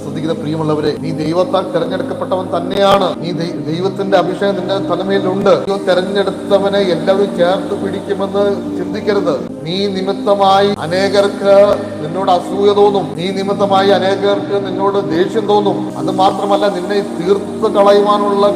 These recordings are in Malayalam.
ശ്രദ്ധിക്കുന്ന പ്രിയമുള്ളവരെ, നീ ദൈവത്താൽ തെരഞ്ഞെടുക്കപ്പെട്ടവൻ തന്നെയാണ്. നീ ദൈവത്തിന്റെ അഭിഷേകം നിന്റെ തലമേലുണ്ട്. തെരഞ്ഞെടുത്തവനെ എല്ലാവരും ചേർത്ത് പിടിക്കുമെന്ന് ചിന്തിക്കരുത്. നീ നിമിത്തമായി അനേകർക്ക് നിന്നോട് അസൂയ തോന്നും. നീ നിമിത്തമായി അനേകർക്ക് നിന്നോട് ദേഷ്യം തോന്നും. അത് മാത്രമല്ല, നിന്നെ തീർത്ത് കളയുവാനുള്ള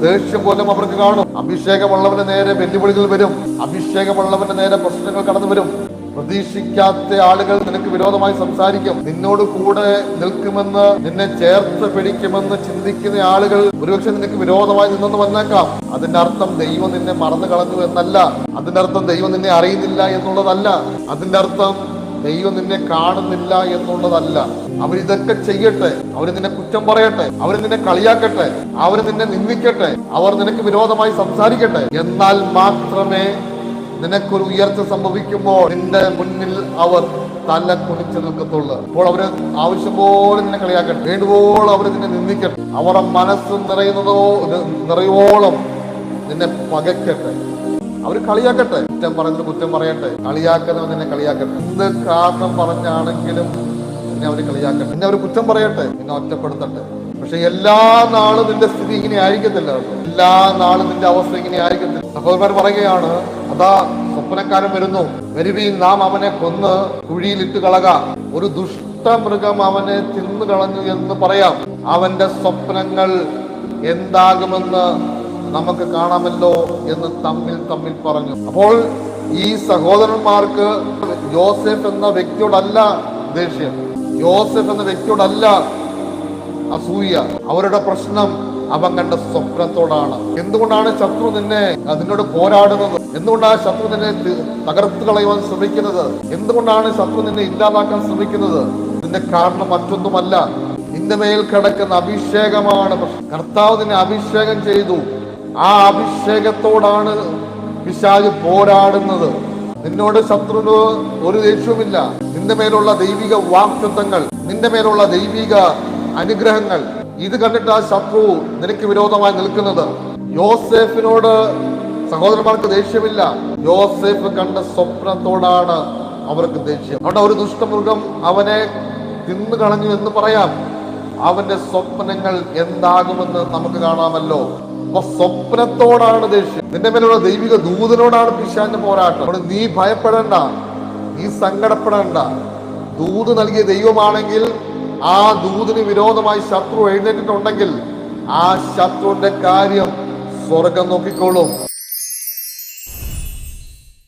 ദേഷ്യം പോലും അവർക്ക് കാണും. അഭിഷേകമുള്ളവന്റെ നേരെ വെല്ലുവിളികൾ വരും. അഭിഷേകമുള്ളവന്റെ നേരെ പ്രശ്നങ്ങൾ കടന്നു വരും. പ്രതീക്ഷിക്കാത്ത ആളുകൾ നിനക്ക് വിരോധമായി സംസാരിക്കും. നിന്നോട് കൂടെ നിൽക്കുമെന്ന്, നിന്നെ ചേർത്ത് പിടിക്കുമെന്ന് ചിന്തിക്കുന്ന ആളുകൾ ഒരുപക്ഷെ നിനക്ക് വിരോധമായി നിന്നെന്ന് വന്നേക്കാം. അതിന്റെ അർത്ഥം ദൈവം നിന്നെ മറന്നു കളഞ്ഞു എന്നല്ല. അതിന്റെ അർത്ഥം ദൈവം നിന്നെ അറിയുന്നില്ല എന്നുള്ളതല്ല. അതിന്റെ അർത്ഥം ദൈവം നിന്നെ കാണുന്നില്ല എന്നുള്ളതല്ല. അവരിതൊക്കെ ചെയ്യട്ടെ, അവര് നിന്നെ കുറ്റം പറയട്ടെ, അവര് നിന്നെ കളിയാക്കട്ടെ, അവര് നിന്നെ നിന്ദിക്കട്ടെ, അവർ നിനക്ക് വിരോധമായി സംസാരിക്കട്ടെ, എന്നാൽ മാത്രമേ നിനക്കൊരു ഉയർച്ച സംഭവിക്കുമ്പോൾ നിന്റെ മുന്നിൽ അവർ തല കുനിച്ചു നിൽക്കത്തുള്ളൂ. അപ്പോൾ അവര് ആവശ്യം പോലെ നിന്നെ കളിയാക്കട്ടെ, വേണ്ടുവോളം അവര് നിന്നെ നിന്ദിക്കട്ടെ, അവരുടെ മനസ്സ് നിറയോളം നിന്നെ പകയ്ക്കട്ടെ, അവര് കളിയാക്കട്ടെ, കുറ്റം പറയുന്നത് കുറ്റം പറയട്ടെ, കളിയാക്കുന്നവർ നിന്നെ കളിയാക്കട്ടെ, എന്ത് കാരണം പറഞ്ഞാണെങ്കിലും നിന്നെ അവര് കളിയാക്കട്ടെ, നിന്നെ അവര് കുറ്റം പറയട്ടെ, നിന്നെ ഒറ്റപ്പെടുത്തട്ടെ. പക്ഷെ എല്ലാ നാളും നിന്റെ സ്ഥിതി ഇങ്ങനെ ആയിരിക്കത്തില്ല. എല്ലാ നാളും നിന്റെ അവസ്ഥ ഇങ്ങനെ ആയിരിക്കത്തില്ല. സഹോദരന്മാർ പറയുകയാണ്, അതാ സ്വപ്നക്കാരൻ വരുന്നു, വരുവീൻ നാം അവനെ കൊന്ന് കുഴിയിലിട്ട് കളക, ഒരു ദുഷ്ടമൃഗം അവനെ തിന്നു കളഞ്ഞു എന്ന് പറയാം. അവന്റെ സ്വപ്നങ്ങൾ എന്താകുമെന്ന് നമുക്ക് കാണാമല്ലോ എന്ന് തമ്മിൽ പറഞ്ഞു. അപ്പോൾ ഈ സഹോദരന്മാർക്ക് യോസേഫ് എന്ന വ്യക്തിയോടല്ല ദേഷ്യം, യോസേഫ് എന്ന വ്യക്തിയോടല്ല അസൂയ. അവരുടെ പ്രശ്നം അവൻ കണ്ട സ്വപ്നത്തോടാണ്. എന്തുകൊണ്ടാണ് ശത്രു നിന്നോട് പോരാടുന്നത്? എന്തുകൊണ്ടാണ് ശത്രു നിന്നെ തകർത്ത് കളയുവാൻ ശ്രമിക്കുന്നത്? എന്തുകൊണ്ടാണ് ശത്രു നിന്നെ ഇല്ലാതാക്കാൻ ശ്രമിക്കുന്നത്? ഇതിന്റെ കാരണം മറ്റൊന്നുമല്ല, നിന്റെ മേൽ കിടക്കുന്ന അഭിഷേകമാണ്. കർത്താവ് നിന്നെ അഭിഷേകം ചെയ്തു. ആ അഭിഷേകത്തോടാണ് പിശാച് പോരാടുന്നത്. നിന്നോട് ശത്രുവിന് ഒരു ദേഷ്യവുമില്ല. നിന്റെ മേലുള്ള ദൈവിക വാക്തത്വങ്ങൾ, നിന്റെ മേലുള്ള ദൈവിക അനുഗ്രഹങ്ങൾ, ഇത് കണ്ടിട്ട് ആ ശത്രു നിനക്ക് വിരോധമായി നിൽക്കുന്നത്. യോസേഫിനോട് സഹോദരന്മാർക്ക് ദേഷ്യമില്ല. യോസേഫ് കണ്ട സ്വപ്നത്തോടാണ് അവർക്ക് ദേഷ്യം. അവിടെ ഒരു ദുഷ്ടമൃഗം അവനെ തിന്നു കളഞ്ഞു എന്ന് പറയാം. അവന്റെ സ്വപ്നങ്ങൾ എന്താകുമെന്ന് നമുക്ക് കാണാമല്ലോ. അപ്പൊ സ്വപ്നത്തോടാണ് ദേഷ്യം. നിന്റെ മേലുള്ള ദൈവിക ദൂതനോടാണ് പിശാചിന്റെ പോരാട്ടം. അവിടെ നീ ഭയപ്പെടേണ്ട, നീ സങ്കടപ്പെടേണ്ട. ദൂത് നൽകിയ ദൈവമാണെങ്കിൽ ആ ദൂതിന് വിരോധമായി ശത്രു എഴുന്നേറ്റിട്ടുണ്ടെങ്കിൽ ആ ശത്രുവിന്റെ കാര്യം സ്വർഗം നോക്കിക്കോളും.